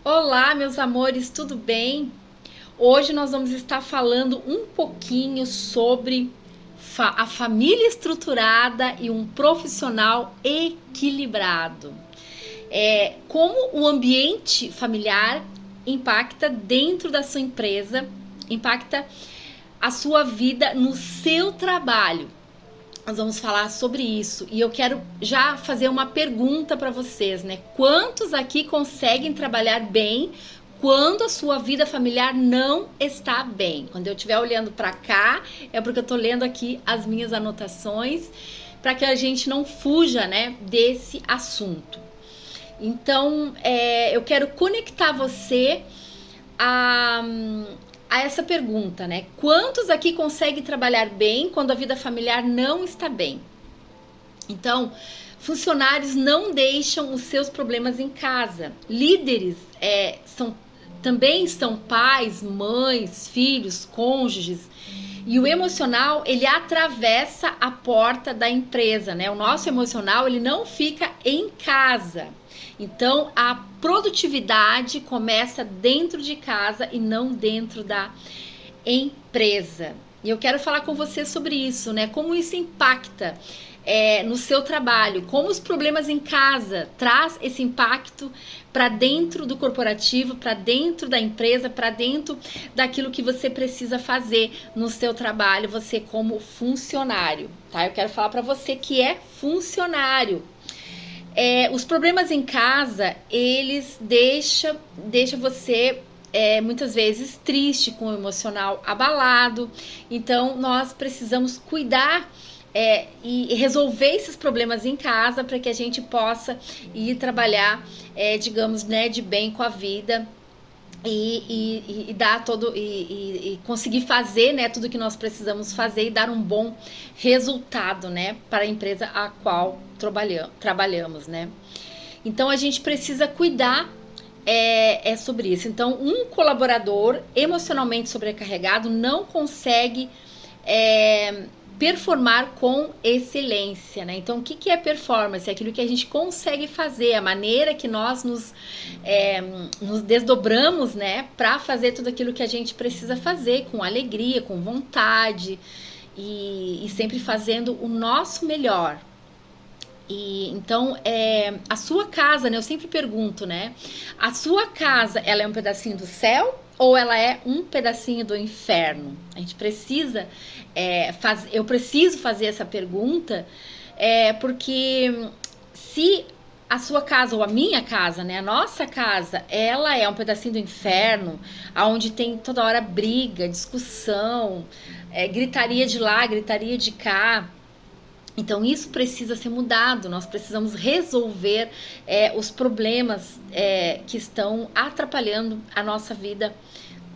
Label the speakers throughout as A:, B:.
A: Olá, meus amores, tudo bem? Hoje nós vamos estar falando um pouquinho sobre a família estruturada e um profissional equilibrado. Como o ambiente familiar impacta dentro da sua empresa, impacta a sua vida no seu trabalho. Nós vamos falar sobre isso e eu quero já fazer uma pergunta para vocês, né? Quantos aqui conseguem trabalhar bem quando a sua vida familiar não está bem? Quando eu estiver olhando para cá, é porque eu estou lendo aqui as minhas anotações para que a gente não fuja, né, desse assunto. Então, eu quero conectar você a essa pergunta, né? Quantos aqui conseguem trabalhar bem quando a vida familiar não está bem? Então, funcionários não deixam os seus problemas em casa. Líderes também são pais, mães, filhos, cônjuges. E o emocional, ele atravessa a porta da empresa, né? O nosso emocional, ele não fica em casa. Então, a produtividade começa dentro de casa e não dentro da empresa. E eu quero falar com você sobre isso, né? Como isso impacta no seu trabalho, como os problemas em casa traz esse impacto para dentro do corporativo, para dentro da empresa, para dentro daquilo que você precisa fazer no seu trabalho, você como funcionário, tá? Eu quero falar para você que é funcionário. Os problemas em casa, eles deixam você muitas vezes triste, com o emocional abalado. Então, nós precisamos cuidar e resolver esses problemas em casa para que a gente possa ir trabalhar, digamos, né, de bem com a vida. E dar e conseguir fazer, né, tudo que nós precisamos fazer e dar um bom resultado, né, para a empresa a qual trabalhamos, né. Então a gente precisa cuidar sobre isso. Então, um colaborador emocionalmente sobrecarregado não consegue performar com excelência, né? Então, o que é performance? É aquilo que a gente consegue fazer, a maneira que nós nos desdobramos, né, para fazer tudo aquilo que a gente precisa fazer com alegria, com vontade e sempre fazendo o nosso melhor. E então, a sua casa, né? Eu sempre pergunto, né? A sua casa, ela é um pedacinho do céu ou ela é um pedacinho do inferno? A gente precisa eu preciso fazer essa pergunta, porque se a sua casa ou a minha casa, né, a nossa casa, ela é um pedacinho do inferno, onde tem toda hora briga, discussão, gritaria de lá, gritaria de cá. Então isso precisa ser mudado, nós precisamos resolver os problemas que estão atrapalhando a nossa vida,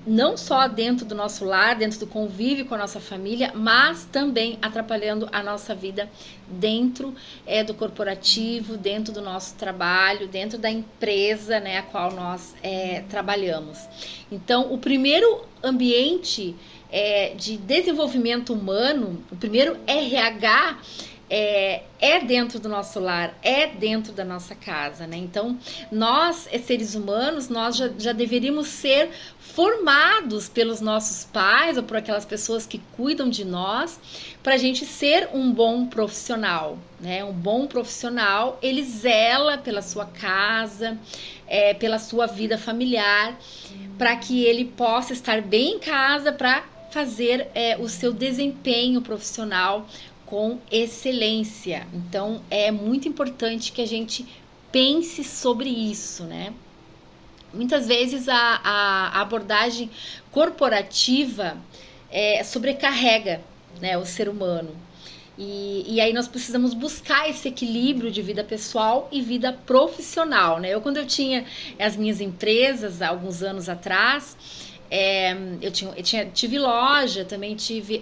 A: não só dentro do nosso lar, dentro do convívio com a nossa família, mas também atrapalhando a nossa vida dentro do corporativo, dentro do nosso trabalho, dentro da empresa, né, a qual nós trabalhamos. Então, o primeiro ambiente de desenvolvimento humano, o primeiro RH dentro do nosso lar, dentro da nossa casa, né? Então, nós, seres humanos, nós já deveríamos ser formados pelos nossos pais ou por aquelas pessoas que cuidam de nós, para a gente ser um bom profissional, né? Um bom profissional, ele zela pela sua casa, pela sua vida familiar, para que ele possa estar bem em casa, para fazer o seu desempenho profissional com excelência. Então, é muito importante que a gente pense sobre isso, né? Muitas vezes a abordagem corporativa sobrecarrega, né, o ser humano. E aí nós precisamos buscar esse equilíbrio de vida pessoal e vida profissional, né? Quando eu tinha as minhas empresas, há alguns anos atrás, tive loja, também tive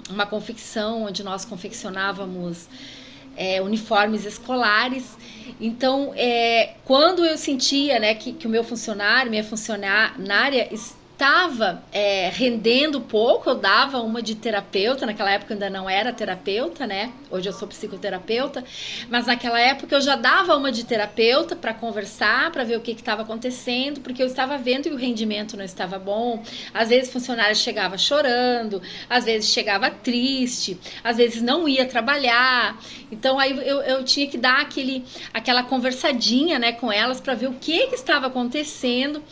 A: uma confecção onde nós confeccionávamos uniformes escolares. Então, quando eu sentia, né, que o meu funcionário, minha funcionária estava rendendo pouco, eu dava uma de terapeuta, naquela época eu ainda não era terapeuta, né? Hoje eu sou psicoterapeuta, mas naquela época eu já dava uma de terapeuta para conversar, para ver o que estava acontecendo, porque eu estava vendo que o rendimento não estava bom. Às vezes funcionário chegava chorando, às vezes chegava triste, às vezes não ia trabalhar. Então aí eu tinha que dar aquela conversadinha, né, com elas para ver o que estava acontecendo,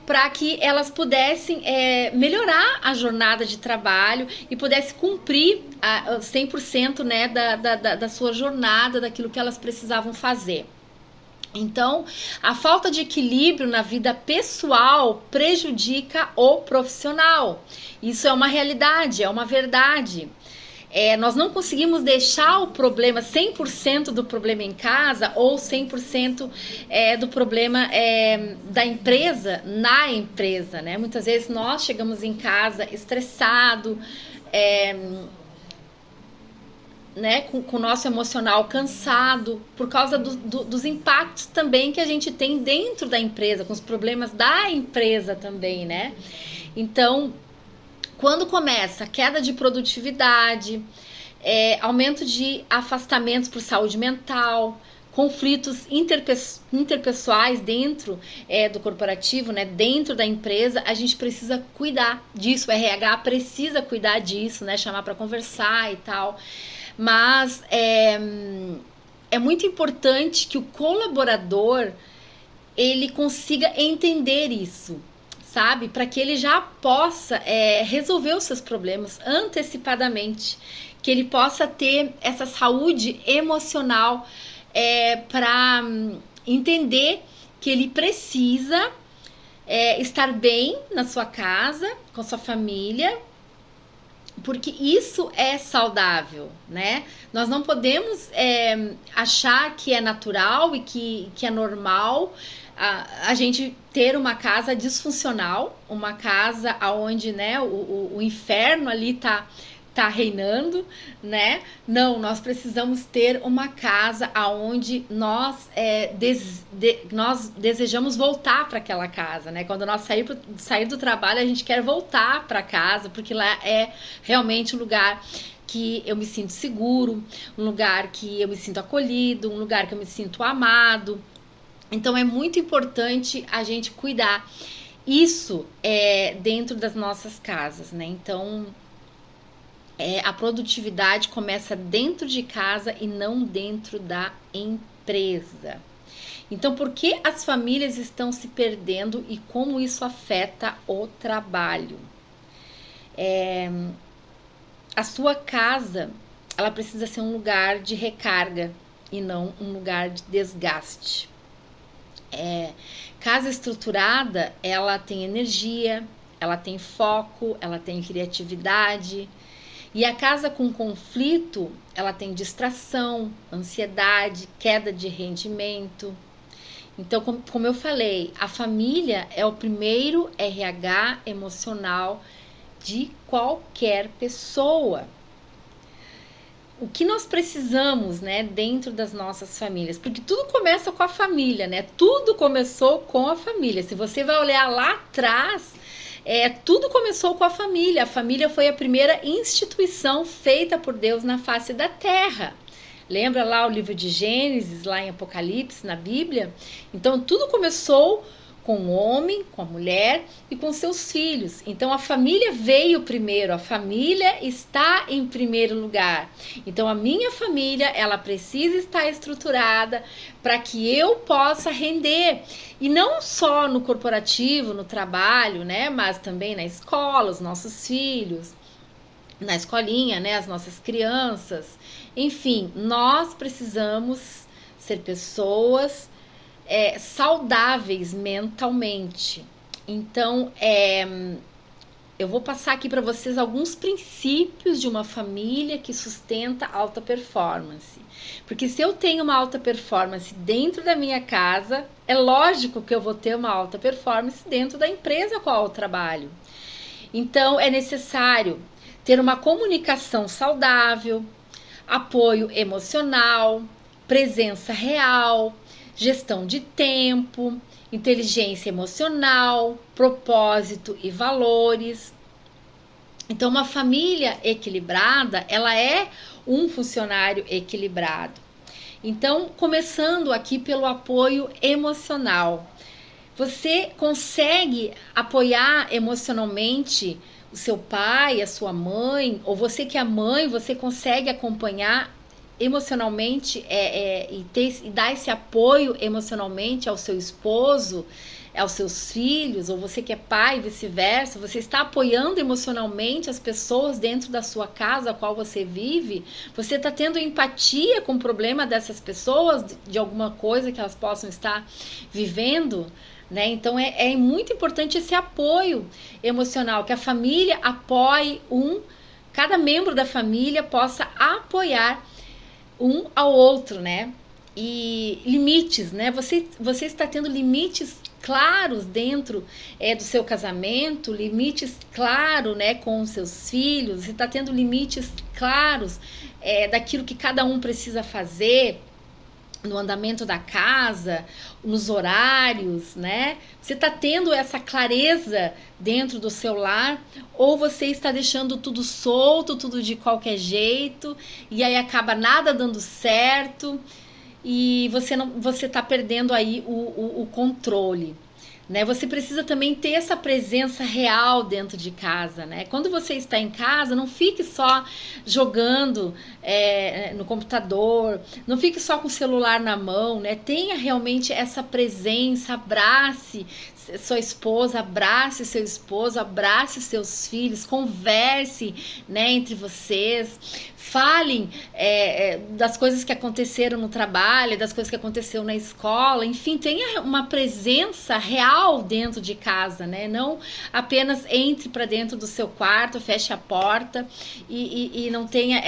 A: para que elas pudessem melhorar a jornada de trabalho e pudessem cumprir 100%, né, da sua jornada, daquilo que elas precisavam fazer. Então, a falta de equilíbrio na vida pessoal prejudica o profissional. Isso é uma realidade, é uma verdade. Nós não conseguimos deixar o problema, 100% do problema em casa ou 100% do problema da empresa na empresa, né? Muitas vezes nós chegamos em casa estressado, né, com o nosso emocional cansado, por causa dos impactos também que a gente tem dentro da empresa, com os problemas da empresa também, né? Então, quando começa a queda de produtividade, aumento de afastamentos por saúde mental, conflitos interpessoais dentro do corporativo, né, dentro da empresa, a gente precisa cuidar disso, o RH precisa cuidar disso, né, chamar para conversar e tal. Mas é muito importante que o colaborador ele consiga entender isso, sabe? Para que ele já possa resolver os seus problemas antecipadamente, que ele possa ter essa saúde emocional para entender que ele precisa estar bem na sua casa, com a sua família, porque isso é saudável, né? Nós não podemos achar que é natural e que é normal a gente ter uma casa disfuncional, uma casa onde, né, o inferno ali tá reinando, né? Não, nós precisamos ter uma casa onde nós desejamos voltar para aquela casa, né? Quando nós sair do trabalho, a gente quer voltar para casa, porque lá é realmente um lugar que eu me sinto seguro, um lugar que eu me sinto acolhido, um lugar que eu me sinto amado. Então é muito importante a gente cuidar isso dentro das nossas casas, né? Então a produtividade começa dentro de casa e não dentro da empresa. Então, por que as famílias estão se perdendo e como isso afeta o trabalho? A sua casa, ela precisa ser um lugar de recarga e não um lugar de desgaste. Casa estruturada, ela tem energia, ela tem foco, ela tem criatividade. E a casa com conflito, ela tem distração, ansiedade, queda de rendimento. Então, como eu falei, a família é o primeiro RH emocional de qualquer pessoa. O que nós precisamos, né, dentro das nossas famílias? Porque tudo começa com a família, né? Tudo começou com a família. Se você vai olhar lá atrás, tudo começou com a família. A família foi a primeira instituição feita por Deus na face da terra. Lembra lá o livro de Gênesis, lá em Apocalipse, na Bíblia? Então, tudo começou com o homem, com a mulher e com seus filhos. Então, a família veio primeiro, a família está em primeiro lugar. Então, a minha família, ela precisa estar estruturada para que eu possa render. E não só no corporativo, no trabalho, né? Mas também na escola, os nossos filhos, na escolinha, né? As nossas crianças. Enfim, nós precisamos ser pessoas saudáveis mentalmente. Então, eu vou passar aqui para vocês alguns princípios de uma família que sustenta alta performance. Porque se eu tenho uma alta performance dentro da minha casa, é lógico que eu vou ter uma alta performance dentro da empresa a qual eu trabalho. Então, é necessário ter uma comunicação saudável, apoio emocional, presença real, gestão de tempo, inteligência emocional, propósito e valores. Então, uma família equilibrada, ela é um funcionário equilibrado. Então, começando aqui pelo apoio emocional. Você consegue apoiar emocionalmente o seu pai, a sua mãe, ou você que é mãe, você consegue acompanhar emocionalmente e dar esse apoio emocionalmente ao seu esposo, aos seus filhos, ou você que é pai, vice-versa, você está apoiando emocionalmente as pessoas dentro da sua casa a qual você vive, você está tendo empatia com o problema dessas pessoas, de alguma coisa que elas possam estar vivendo, né? Então é muito importante esse apoio emocional, que a família apoie cada membro da família possa apoiar um ao outro, né? E limites, né? Você está tendo limites claros dentro do seu casamento, limites claros, né, com os seus filhos, você está tendo limites claros daquilo que cada um precisa fazer no andamento da casa, nos horários, né? Você está tendo essa clareza dentro do seu lar, ou você está deixando tudo solto, tudo de qualquer jeito, e aí acaba nada dando certo, e você está perdendo aí o controle. Né? Você precisa também ter essa presença real dentro de casa, né? Quando você está em casa, não fique só jogando no computador, não fique só com o celular na mão, né? Tenha realmente essa presença, abrace sua esposa, abrace seu esposo, abrace seus filhos, converse, né, entre vocês, falem das coisas que aconteceram no trabalho, das coisas que aconteceram na escola, enfim, tenha uma presença real dentro de casa, né? Não apenas entre para dentro do seu quarto, feche a porta e não tenha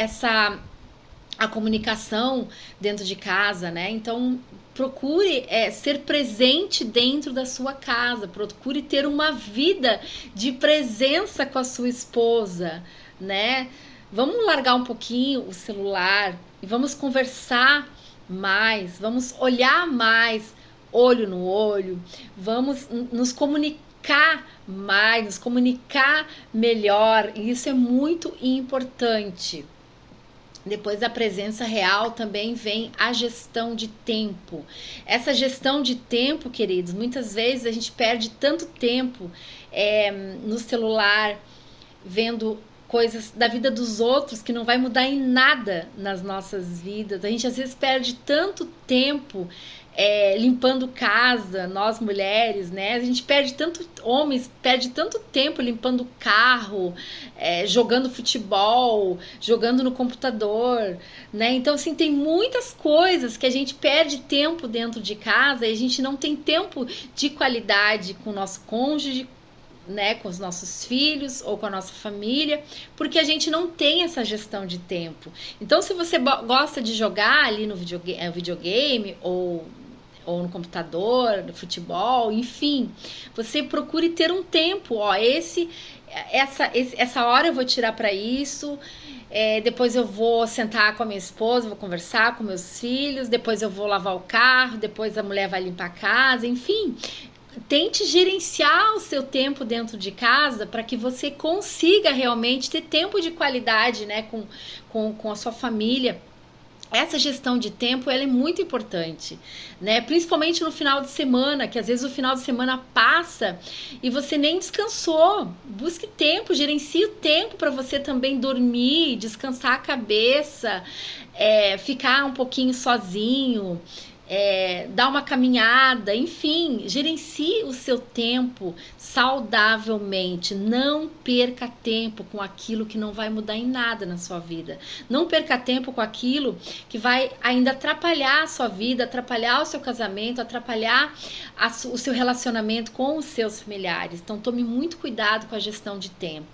A: a comunicação dentro de casa, né? Então, procure ser presente dentro da sua casa, procure ter uma vida de presença com a sua esposa, né? Vamos largar um pouquinho o celular e vamos conversar mais, vamos olhar mais, olho no olho, vamos nos comunicar mais, nos comunicar melhor, e isso é muito importante. Depois da presença real também vem a gestão de tempo. Essa gestão de tempo, queridos, muitas vezes a gente perde tanto tempo no celular, vendo coisas da vida dos outros que não vai mudar em nada nas nossas vidas. A gente às vezes perde tanto tempo limpando casa, nós mulheres, né? A gente homens perde tanto tempo limpando carro, jogando futebol, jogando no computador, né? Então, assim, tem muitas coisas que a gente perde tempo dentro de casa e a gente não tem tempo de qualidade com o nosso cônjuge, né, com os nossos filhos ou com a nossa família, porque a gente não tem essa gestão de tempo. Então, se você gosta de jogar ali no videogame ou no computador, no futebol, enfim, você procure ter um tempo, essa hora eu vou tirar para isso, depois eu vou sentar com a minha esposa, vou conversar com meus filhos, depois eu vou lavar o carro, depois a mulher vai limpar a casa, enfim. Tente gerenciar o seu tempo dentro de casa para que você consiga realmente ter tempo de qualidade, né, com a sua família. Essa gestão de tempo, ela é muito importante, né? Principalmente no final de semana, que às vezes o final de semana passa e você nem descansou. Busque tempo, gerencie o tempo para você também dormir, descansar a cabeça, ficar um pouquinho sozinho, dar uma caminhada, enfim, gerencie o seu tempo saudavelmente. Não perca tempo com aquilo que não vai mudar em nada na sua vida. Não perca tempo com aquilo que vai ainda atrapalhar a sua vida, atrapalhar o seu casamento, atrapalhar o seu relacionamento com os seus familiares. Então, tome muito cuidado com a gestão de tempo.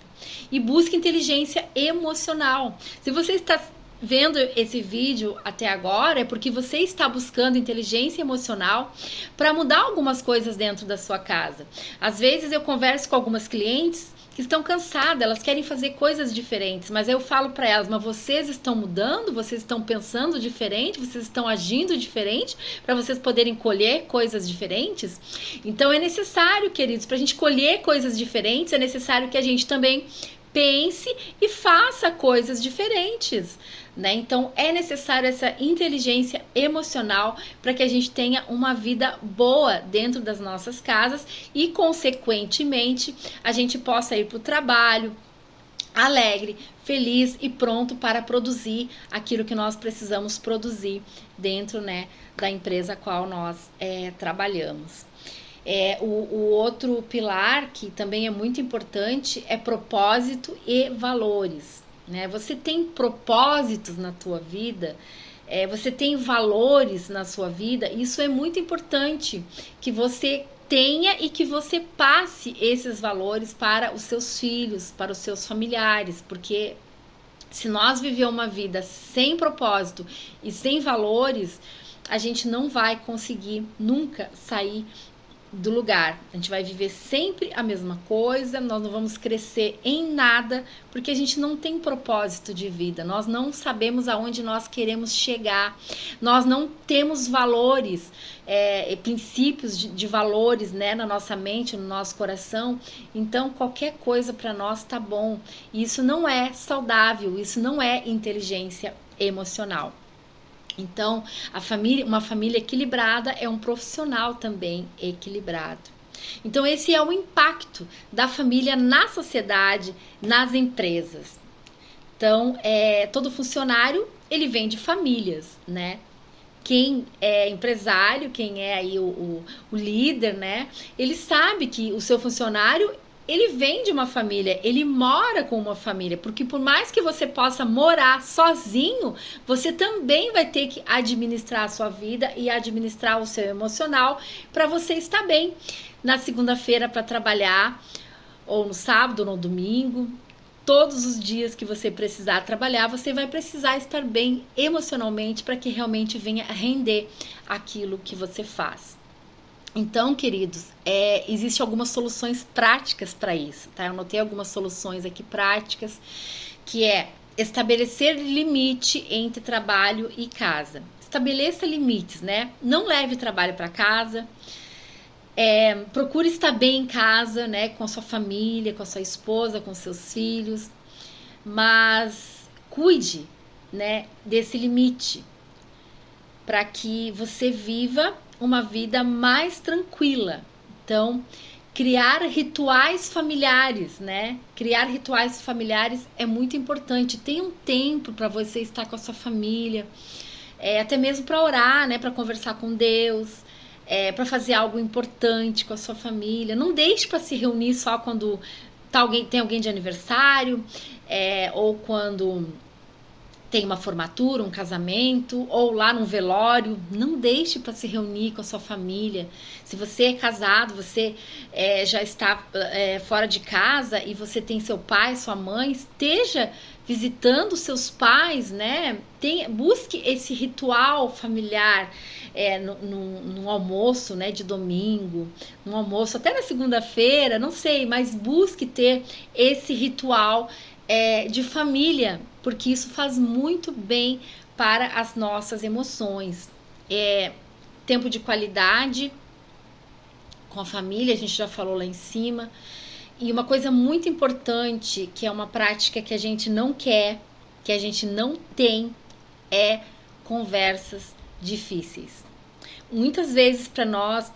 A: E busque inteligência emocional. Se você está vendo esse vídeo até agora, é porque você está buscando inteligência emocional para mudar algumas coisas dentro da sua casa. Às vezes eu converso com algumas clientes que estão cansadas, elas querem fazer coisas diferentes, mas eu falo para elas, mas vocês estão mudando, vocês estão pensando diferente, vocês estão agindo diferente para vocês poderem colher coisas diferentes? Então é necessário, queridos, para a gente colher coisas diferentes, é necessário que a gente também pense e faça coisas diferentes, né? Então é necessário essa inteligência emocional para que a gente tenha uma vida boa dentro das nossas casas e, consequentemente, a gente possa ir para o trabalho alegre, feliz e pronto para produzir aquilo que nós precisamos produzir dentro, né, da empresa a qual nós trabalhamos. O outro pilar que também é muito importante é propósito e valores, né? Você tem propósitos na tua vida, você tem valores na sua vida, isso é muito importante que você tenha e que você passe esses valores para os seus filhos, para os seus familiares, porque se nós viver uma vida sem propósito e sem valores, a gente não vai conseguir nunca sair do lugar. A gente vai viver sempre a mesma coisa, nós não vamos crescer em nada, porque a gente não tem propósito de vida, nós não sabemos aonde nós queremos chegar, nós não temos valores, princípios de valores, né, na nossa mente, no nosso coração. Então qualquer coisa para nós tá bom, e isso não é saudável, isso não é inteligência emocional. Então, uma família equilibrada é um profissional também equilibrado. Então, esse é o impacto da família na sociedade, nas empresas. Então, todo funcionário, ele vem de famílias, né? Quem é empresário, quem é aí o líder, né? Ele sabe que o seu funcionário, ele vem de uma família, ele mora com uma família, porque por mais que você possa morar sozinho, você também vai ter que administrar a sua vida e administrar o seu emocional para você estar bem na segunda-feira para trabalhar, ou no sábado, ou no domingo. Todos os dias que você precisar trabalhar, você vai precisar estar bem emocionalmente para que realmente venha a render aquilo que você faz. Então, queridos, existem algumas soluções práticas para isso, tá? Eu anotei algumas soluções aqui práticas, que é estabelecer limite entre trabalho e casa. Estabeleça limites, né? Não leve trabalho para casa, procure estar bem em casa, né? Com a sua família, com a sua esposa, com seus filhos, mas cuide, né, desse limite, para que você viva uma vida mais tranquila. Então, criar rituais familiares, né? Criar rituais familiares é muito importante. Tem um tempo para você estar com a sua família, até mesmo para orar, né? Para conversar com Deus, para fazer algo importante com a sua família. Não deixe para se reunir só quando tem alguém de aniversário, ou quando tem uma formatura, um casamento, ou lá num velório. Não deixe para se reunir com a sua família. Se você é casado, você já está fora de casa e você tem seu pai, sua mãe, esteja visitando seus pais, né? Busque esse ritual familiar no almoço, né, de domingo, no almoço até na segunda-feira, não sei, mas busque ter esse ritual de família, porque isso faz muito bem para as nossas emoções. Tempo de qualidade com a família, a gente já falou lá em cima. E uma coisa muito importante, que é uma prática que a gente não quer, que a gente não tem, é conversas difíceis. Muitas vezes, para nós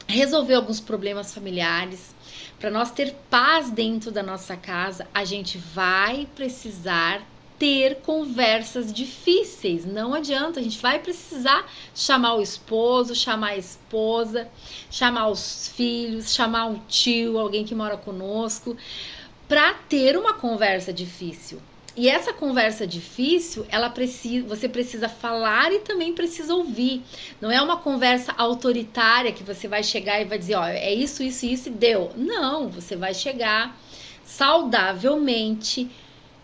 A: resolver alguns problemas familiares, para nós ter paz dentro da nossa casa, a gente vai precisar ter conversas difíceis. Não adianta, a gente vai precisar chamar o esposo, chamar a esposa, chamar os filhos, chamar um tio, alguém que mora conosco, para ter uma conversa difícil. E essa conversa difícil, você precisa falar e também precisa ouvir. Não é uma conversa autoritária que você vai chegar e vai dizer, ó, é isso e deu. Não, você vai chegar saudavelmente,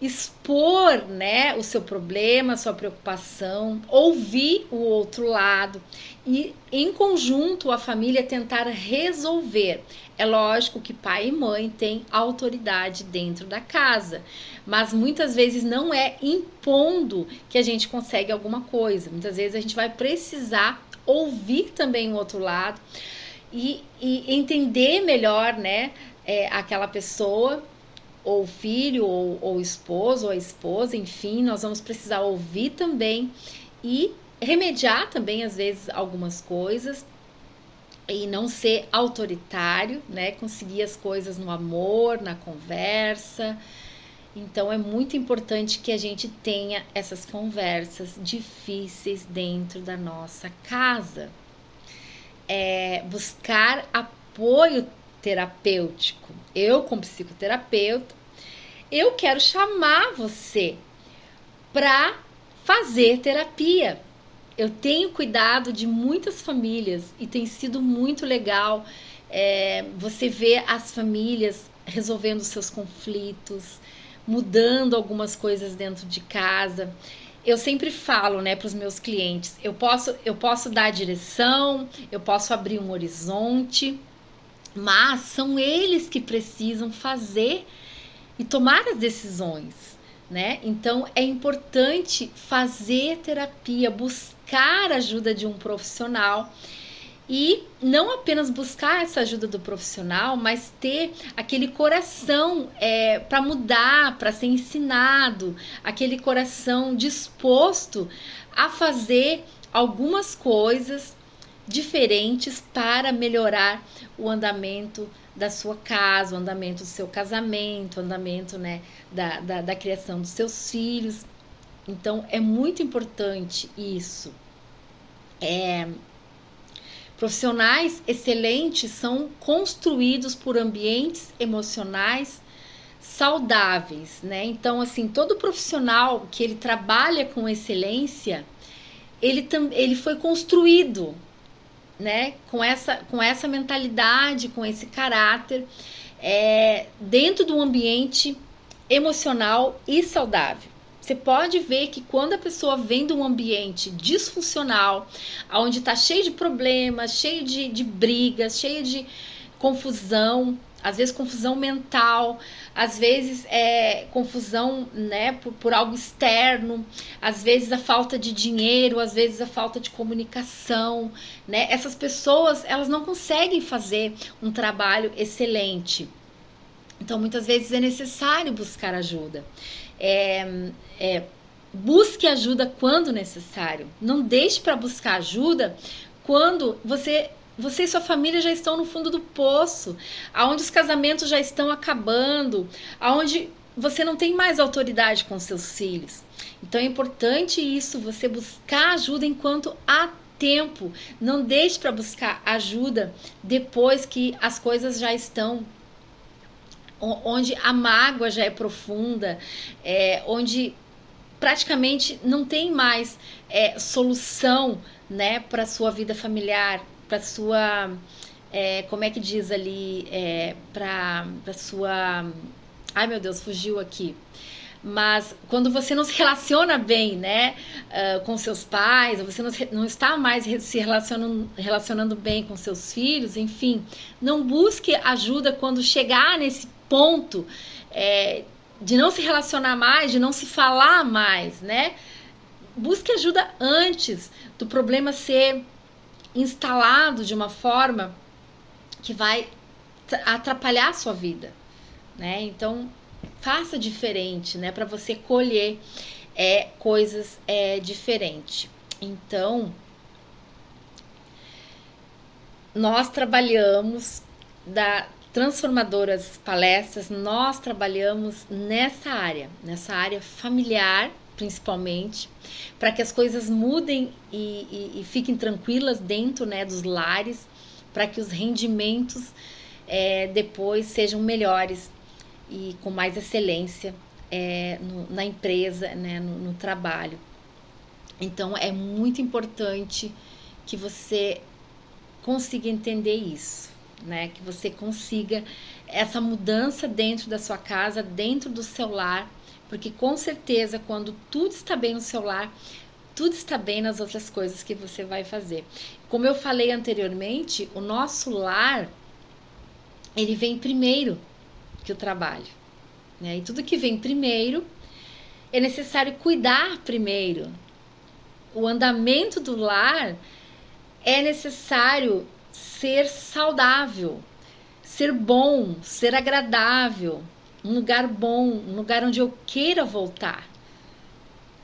A: expor, né, o seu problema, a sua preocupação, ouvir o outro lado e, em conjunto, a família tentar resolver. É lógico que pai e mãe têm autoridade dentro da casa, mas muitas vezes não é impondo que a gente consegue alguma coisa. Muitas vezes a gente vai precisar ouvir também o outro lado e entender melhor, né, aquela pessoa, ou o filho, ou o esposo, ou a esposa, enfim, nós vamos precisar ouvir também e remediar também, às vezes, algumas coisas e não ser autoritário, né? Conseguir as coisas no amor, na conversa. Então, é muito importante que a gente tenha essas conversas difíceis dentro da nossa casa. Buscar apoio terapêutico. Eu, como psicoterapeuta, eu quero chamar você para fazer terapia. Eu tenho cuidado de muitas famílias e tem sido muito legal você ver as famílias resolvendo seus conflitos, mudando algumas coisas dentro de casa. Eu sempre falo, né, para os meus clientes, eu posso dar direção, eu posso abrir um horizonte, mas são eles que precisam fazer e tomar as decisões, né? Então é importante fazer terapia, buscar a ajuda de um profissional e não apenas buscar essa ajuda do profissional, mas ter aquele coração para mudar, para ser ensinado, aquele coração disposto a fazer algumas coisas diferentes para melhorar o andamento da sua casa, o andamento do seu casamento, o andamento, né, da criação dos seus filhos. Então é muito importante isso. Profissionais excelentes são construídos por ambientes emocionais saudáveis, né? Então, assim, todo profissional que ele trabalha com excelência, ele foi construído, né, com essa mentalidade, com esse caráter, dentro de um ambiente emocional e saudável. Você pode ver que quando a pessoa vem de um ambiente disfuncional, onde está cheio de problemas, cheio de brigas, cheio de confusão, às vezes confusão mental, às vezes confusão, né, por algo externo, às vezes a falta de dinheiro, às vezes a falta de comunicação, né? Essas pessoas, elas não conseguem fazer um trabalho excelente. Então, muitas vezes é necessário buscar ajuda. Busque ajuda quando necessário. Não deixe para buscar ajuda quando você e sua família já estão no fundo do poço, aonde os casamentos já estão acabando, aonde você não tem mais autoridade com seus filhos. Então é importante isso, você buscar ajuda enquanto há tempo. Não deixe para buscar ajuda depois que as coisas já estão, onde a mágoa já é profunda, onde praticamente não tem mais solução, né, para sua vida familiar, para sua, como é que diz ali, para sua, ai meu Deus, fugiu aqui. Mas quando você não se relaciona bem, né, com seus pais, ou você não está mais se relacionando bem com seus filhos, enfim, não busque ajuda quando chegar nesse ponto de não se relacionar mais, de não se falar mais, né? Busque ajuda antes do problema ser instalado de uma forma que vai atrapalhar a sua vida, né? Então, faça diferente, né? Para você colher coisas diferentes. Então, nós trabalhamos Transformadoras Palestras, nós trabalhamos nessa área familiar, principalmente, para que as coisas mudem e fiquem tranquilas dentro, né, dos lares, para que os rendimentos depois sejam melhores e com mais excelência na empresa, né, no trabalho. Então é muito importante que você consiga entender isso, né? Que você consiga essa mudança dentro da sua casa, dentro do seu lar, Porque com certeza, quando tudo está bem no seu lar, tudo está bem nas outras coisas que você vai fazer. Como eu falei anteriormente, o nosso lar, ele vem primeiro que o trabalho, né? E tudo que vem primeiro, é necessário cuidar primeiro. O andamento do lar é necessário ser saudável, ser bom, ser agradável, um lugar bom, um lugar onde eu queira voltar.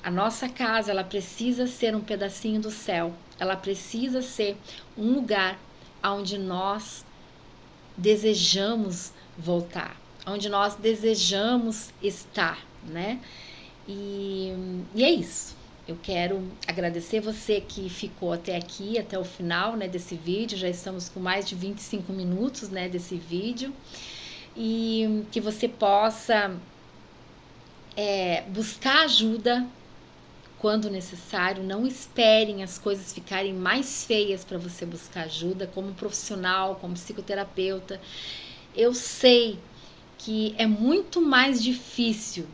A: A nossa casa, ela precisa ser um pedacinho do céu. Ela precisa ser um lugar onde nós desejamos voltar, onde nós desejamos estar, né? E é isso. Eu quero agradecer você que ficou até aqui, até o final, né, desse vídeo. Já estamos com mais de 25 minutos, né, desse vídeo. E que você possa buscar ajuda quando necessário. Não esperem as coisas ficarem mais feias para você buscar ajuda, como profissional, como psicoterapeuta. Eu sei que é muito mais difícil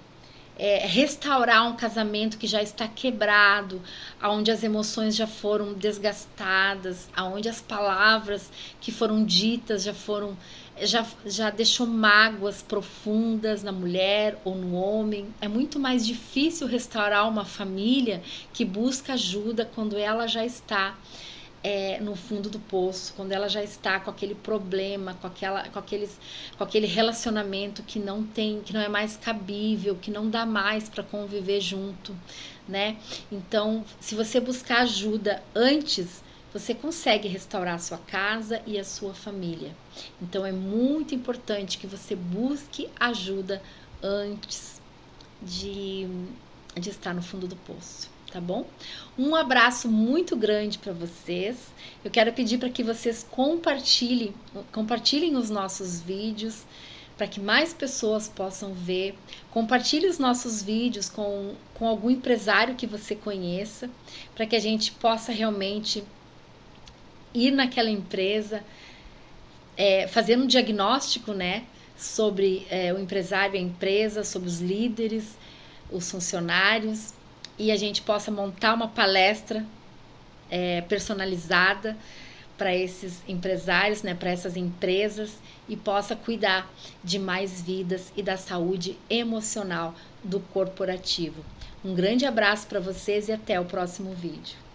A: restaurar um casamento que já está quebrado, onde as emoções já foram desgastadas, onde as palavras que foram ditas já deixou mágoas profundas na mulher ou no homem. É muito mais difícil restaurar uma família que busca ajuda quando ela já está no fundo do poço, quando ela já está com aquele problema, com aquele relacionamento que não é mais cabível, que não dá mais para conviver junto, né? Então, se você buscar ajuda antes, você consegue restaurar a sua casa e a sua família. Então, é muito importante que você busque ajuda antes de estar no fundo do poço. Tá bom? Um abraço muito grande para vocês. Eu quero pedir para que vocês compartilhem os nossos vídeos, para que mais pessoas possam ver. Compartilhe os nossos vídeos com algum empresário que você conheça, para que a gente possa realmente ir naquela empresa, fazer um diagnóstico, né, sobre o empresário e a empresa, sobre os líderes, os funcionários, e a gente possa montar uma palestra personalizada para esses empresários, né, para essas empresas, e possa cuidar de mais vidas e da saúde emocional do corporativo. Um grande abraço para vocês e até o próximo vídeo.